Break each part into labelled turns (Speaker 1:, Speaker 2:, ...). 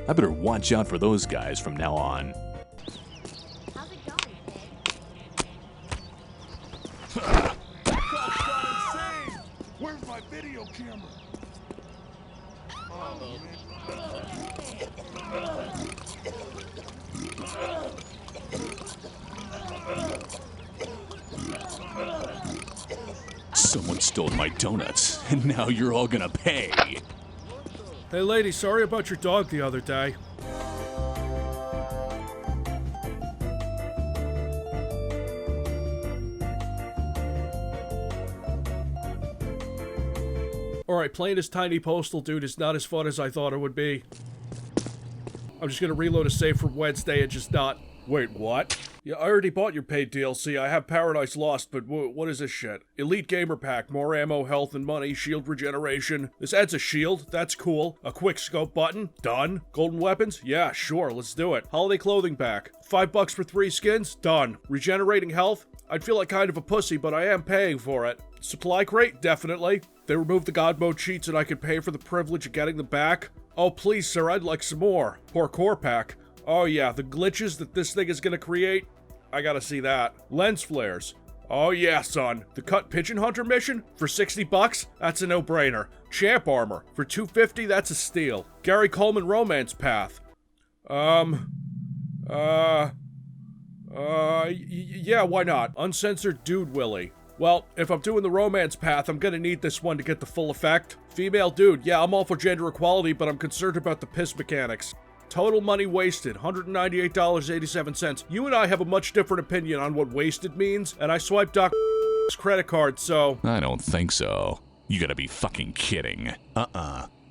Speaker 1: I better watch out for those guys from now on.
Speaker 2: How's it going,
Speaker 3: Insane! Where's my video camera? Oh,
Speaker 1: Someone stole my donuts, and now you're all gonna pay.
Speaker 4: Hey lady, sorry about your dog the other day. Alright, playing this tiny postal dude is not as fun as I thought it would be. I'm just gonna reload a save from Wednesday and just not... Wait, what? Yeah, I already bought your paid DLC. I have Paradise Lost, but what is this shit? Elite Gamer Pack, more ammo, health and money, shield regeneration. This adds a shield, that's cool. A quick scope button, done. Golden weapons, yeah, sure, let's do it. Holiday clothing pack, $5 for 3 skins, done. Regenerating health, I'd feel like kind of a pussy, but I am paying for it. Supply crate, definitely. They removed the God Mode cheats and I could pay for the privilege of getting them back. Oh please sir, I'd like some more. Poor core pack. Oh yeah, the glitches that this thing is gonna create, I gotta see that. Lens flares. Oh yeah, son. The Cut Pigeon Hunter mission for $60? That's a no-brainer. Champ armor for $250, that's a steal. Gary Coleman romance path. Yeah, why not? Uncensored Dude Willy. Well, if I'm doing the romance path, I'm gonna need this one to get the full effect. Female dude, yeah, I'm all for gender equality, but I'm concerned about the piss mechanics. Total money wasted, $198.87. You and I have a much different opinion on what wasted means, and I swiped Dr. credit card, so...
Speaker 1: I don't think so. You gotta be fucking kidding.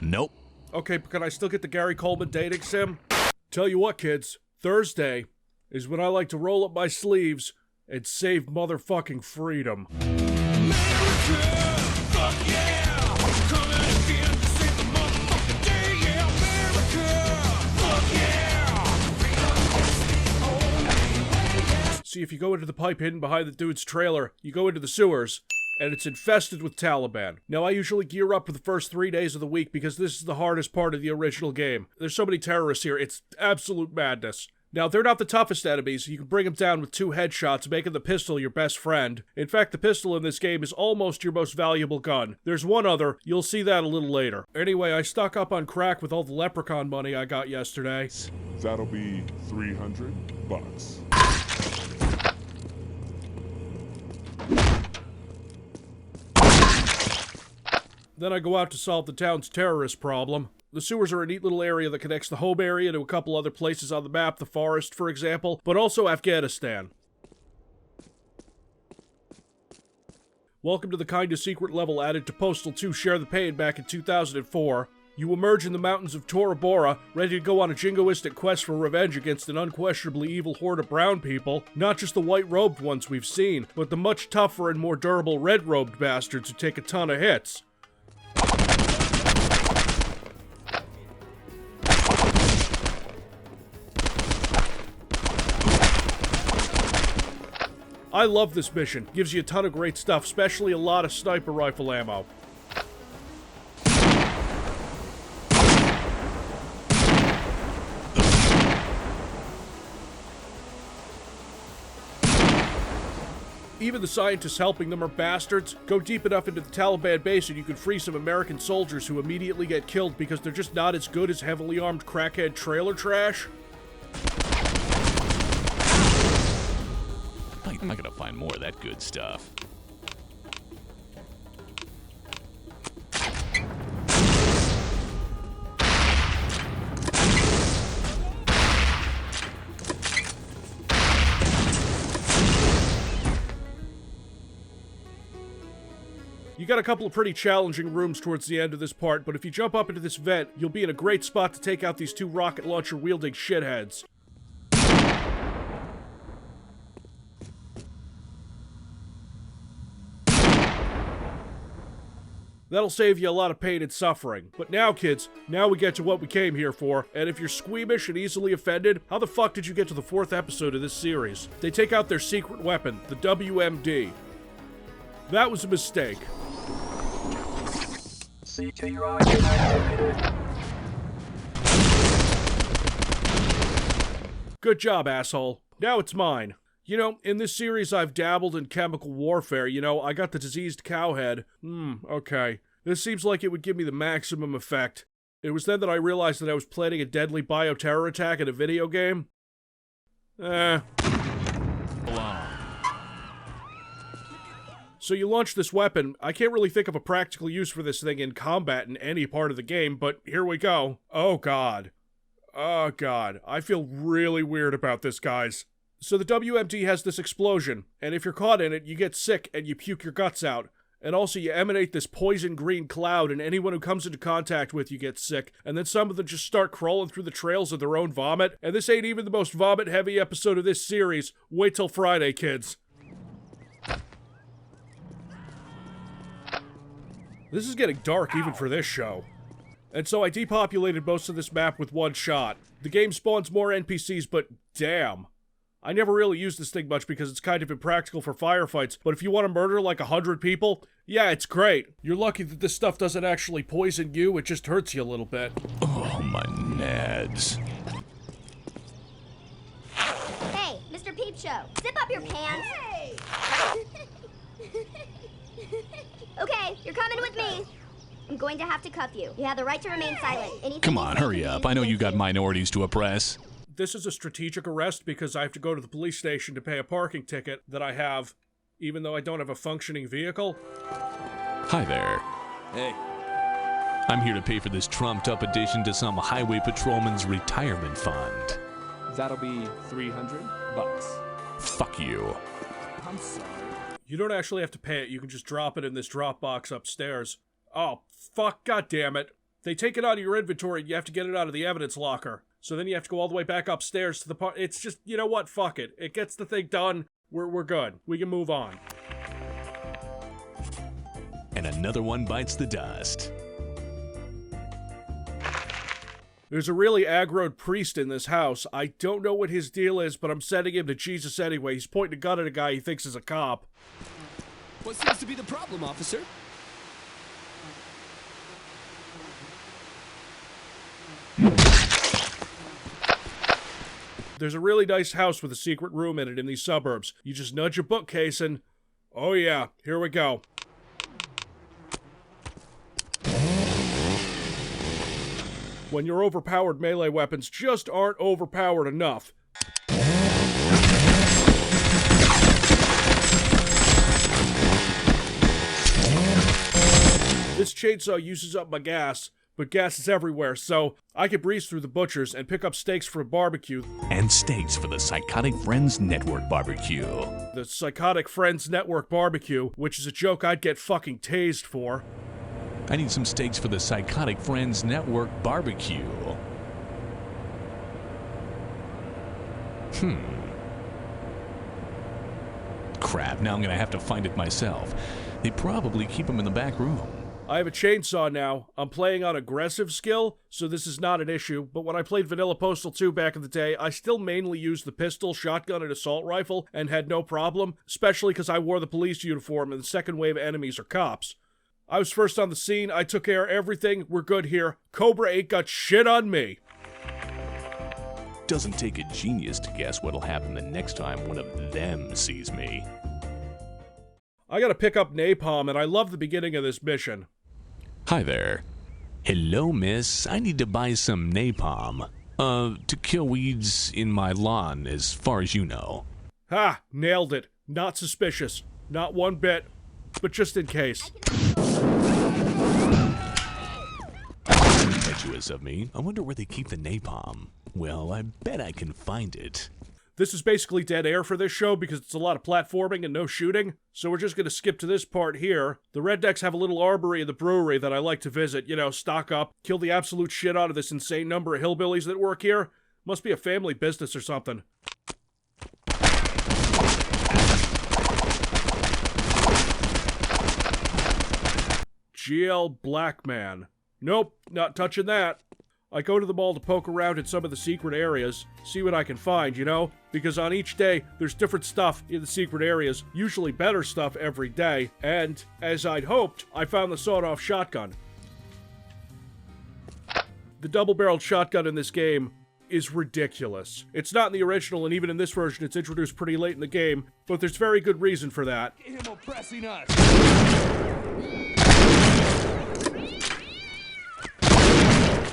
Speaker 1: Nope.
Speaker 4: Okay, but can I still get the Gary Coleman dating sim? Tell you what, kids. Thursday is when I like to roll up my sleeves and save motherfucking freedom.
Speaker 3: America, fuck yeah! Coming again to save the motherfucking day, yeah, America, fuck yeah!
Speaker 4: See, if you go into the pipe hidden behind the dude's trailer, you go into the sewers, and it's infested with Taliban. Now, I usually gear up for the first 3 days of the week because this is the hardest part of the original game. There's so many terrorists here, it's absolute madness. Now, they're not the toughest enemies. You can bring them down with 2 headshots, making the pistol your best friend. In fact, the pistol in this game is almost your most valuable gun. There's one other, you'll see that a little later. Anyway, I stock up on crack with all the Leprechaun money I got yesterday.
Speaker 3: That'll be $300.
Speaker 4: Then I go out to solve the town's terrorist problem. The sewers are a neat little area that connects the home area to a couple other places on the map, the forest, for example, but also Afghanistan. Welcome to the kinda secret level added to Postal 2 Share the Pain back in 2004. You emerge in the mountains of Tora Bora, ready to go on a jingoistic quest for revenge against an unquestionably evil horde of brown people. Not just the white-robed ones we've seen, but the much tougher and more durable red-robed bastards who take a ton of hits. I love this mission. Gives you a ton of great stuff, especially a lot of sniper rifle ammo. Even the scientists helping them are bastards. Go deep enough into the Taliban base and you can free some American soldiers who immediately get killed because they're just not as good as heavily armed crackhead trailer trash.
Speaker 1: I'm not gonna find more of that good stuff.
Speaker 4: You got a couple of pretty challenging rooms towards the end of this part, but if you jump up into this vent, you'll be in a great spot to take out these 2 rocket launcher wielding shitheads. That'll save you a lot of pain and suffering. But now, kids, now we get to what we came here for. And if you're squeamish and easily offended, how the fuck did you get to the 4th episode of this series? They take out their secret weapon, the WMD. That was a mistake.
Speaker 5: See to your activated.
Speaker 4: good job, asshole. Now it's mine. You know, in this series I've dabbled in chemical warfare. You know, I got the diseased cow head. Okay. This seems like it would give me the maximum effect. It was then that I realized that I was planning a deadly bioterror attack in a video game. So you launch this weapon. I can't really think of a practical use for this thing in combat in any part of the game, but here we go. Oh god. Oh god. I feel really weird about this, guys. So the WMD has this explosion, and if you're caught in it, you get sick and you puke your guts out. And also you emanate this poison green cloud, and anyone who comes into contact with you gets sick, and then some of them just start crawling through the trails of their own vomit, and this ain't even the most vomit-heavy episode of this series. Wait till Friday, kids. This is getting dark even for this show. And so I depopulated most of this map with one shot. The game spawns more NPCs, but damn. I never really use this thing much because it's kind of impractical for firefights, but if you want to murder like 100 people, yeah, it's great. You're lucky that this stuff doesn't actually poison you, it just hurts you a little bit.
Speaker 1: Oh, my nads.
Speaker 2: Hey, Mr. Peep Show, zip up your pants. Hey! Okay, you're coming with me. I'm going to have to cuff you. You have the right to remain silent. Anything
Speaker 1: Come
Speaker 2: you
Speaker 1: on,
Speaker 2: say
Speaker 1: hurry
Speaker 2: can be
Speaker 1: up.
Speaker 2: used
Speaker 1: I know you
Speaker 2: against
Speaker 1: got minorities to oppress.
Speaker 4: This is a strategic arrest because I have to go to the police station to pay a parking ticket that I have, even though I don't have a functioning vehicle.
Speaker 1: Hi there.
Speaker 5: Hey.
Speaker 1: I'm here to pay for this trumped-up addition to some highway patrolman's retirement fund.
Speaker 5: That'll be $300.
Speaker 1: Fuck you.
Speaker 5: I'm sorry.
Speaker 4: You don't actually have to pay it, you can just drop it in this drop box upstairs. Oh, fuck, god damn it. They take it out of your inventory and you have to get it out of the evidence locker. So then you have to go all the way back upstairs to the part. It's just, you know what? Fuck it. It gets the thing done. We're good. We can move on.
Speaker 1: And another one bites the dust.
Speaker 4: There's a really aggroed priest in this house. I don't know what his deal is, but I'm sending him to Jesus anyway. He's pointing a gun at a guy he thinks is a cop.
Speaker 5: What seems to be the problem, officer?
Speaker 4: There's a really nice house with a secret room in it in these suburbs. You just nudge a bookcase and... oh yeah, here we go. When your overpowered melee weapons just aren't overpowered enough. This chainsaw uses up my gas, but gas is everywhere, so I can breeze through the butchers and pick up steaks for a barbecue.
Speaker 1: And steaks for the Psychotic Friends Network barbecue.
Speaker 4: The Psychotic Friends Network barbecue, which is a joke I'd get fucking tased for.
Speaker 1: I need some steaks for the Psychotic Friends Network barbecue. Crap, now I'm gonna have to find it myself. They probably keep them in the back room.
Speaker 4: I have a chainsaw now. I'm playing on aggressive skill, so this is not an issue, but when I played Vanilla Postal 2 back in the day, I still mainly used the pistol, shotgun, and assault rifle, and had no problem, especially because I wore the police uniform and the second wave enemies are cops. I was first on the scene, I took care of everything, we're good here. Cobra ain't got shit on me.
Speaker 1: Doesn't take a genius to guess what'll happen the next time one of them sees me.
Speaker 4: I gotta pick up napalm, and I love the beginning of this mission.
Speaker 1: Hi there. Hello, miss. I need to buy some napalm. To kill weeds in my lawn, as far as you know.
Speaker 4: Ha! Nailed it. Not suspicious. Not one bit. But just in case.
Speaker 1: Impetuous of me. I wonder where they keep the napalm. Well, I bet I can find it.
Speaker 4: This is basically dead air for this show because it's a lot of platforming and no shooting, so we're just going to skip to this part here. The Rednecks have a little arbory in the brewery that I like to visit, you know, stock up, kill the absolute shit out of this insane number of hillbillies that work here. Must be a family business or something. GL Blackman. Nope, not touching that. I go to the mall to poke around in some of the secret areas, see what I can find, you know? Because on each day, there's different stuff in the secret areas, usually better stuff every day, and, as I'd hoped, I found the sawed-off shotgun. The double-barreled shotgun in this game is ridiculous. It's not in the original, and even in this version, it's introduced pretty late in the game, but there's very good reason for that.
Speaker 5: Get him oppressing us.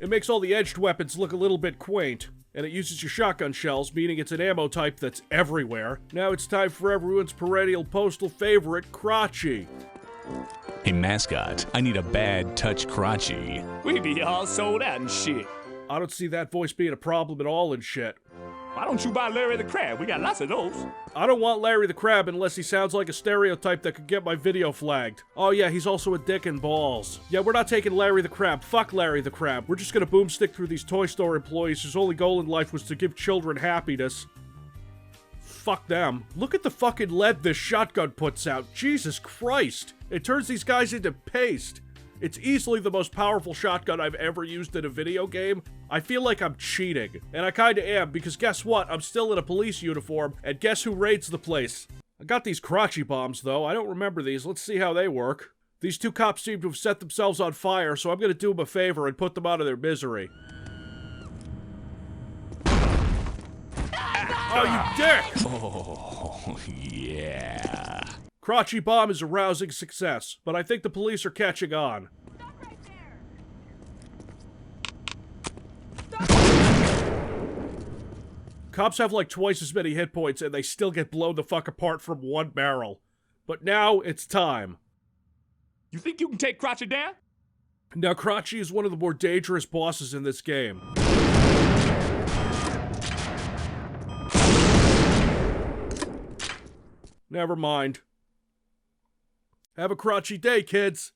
Speaker 4: It makes all the edged weapons look a little bit quaint, and it uses your shotgun shells, meaning it's an ammo type that's everywhere. Now it's time for everyone's perennial postal favorite, Crotchy.
Speaker 1: Hey, mascot, I need a bad touch crotchy.
Speaker 5: We be all sold out and shit.
Speaker 4: I don't see that voice being a problem at all and shit.
Speaker 5: Why don't you buy Larry the Crab? We got lots of those.
Speaker 4: I don't want Larry the Crab unless he sounds like a stereotype that could get my video flagged. Oh yeah, he's also a dick and balls. Yeah, we're not taking Larry the Crab. Fuck Larry the Crab. We're just gonna boomstick through these toy store employees whose only goal in life was to give children happiness. Fuck them. Look at the fucking lead this shotgun puts out. Jesus Christ. It turns these guys into paste. It's easily the most powerful shotgun I've ever used in a video game. I feel like I'm cheating. And I kinda am, because guess what? I'm still in a police uniform, and guess who raids the place? I got these crotchy bombs, though. I don't remember these. Let's see how they work. These two cops seem to have set themselves on fire, so I'm gonna do them a favor and put them out of their misery. Oh, you dick!
Speaker 1: Oh, yeah.
Speaker 4: Crotchy bomb is a rousing success, but I think the police are catching on. Cops have like twice as many hit points and they still get blown the fuck apart from one barrel. But now it's time.
Speaker 5: You think you can take Crotchy down?
Speaker 4: Now Crotchy is one of the more dangerous bosses in this game. Never mind. Have a crotchy day, kids.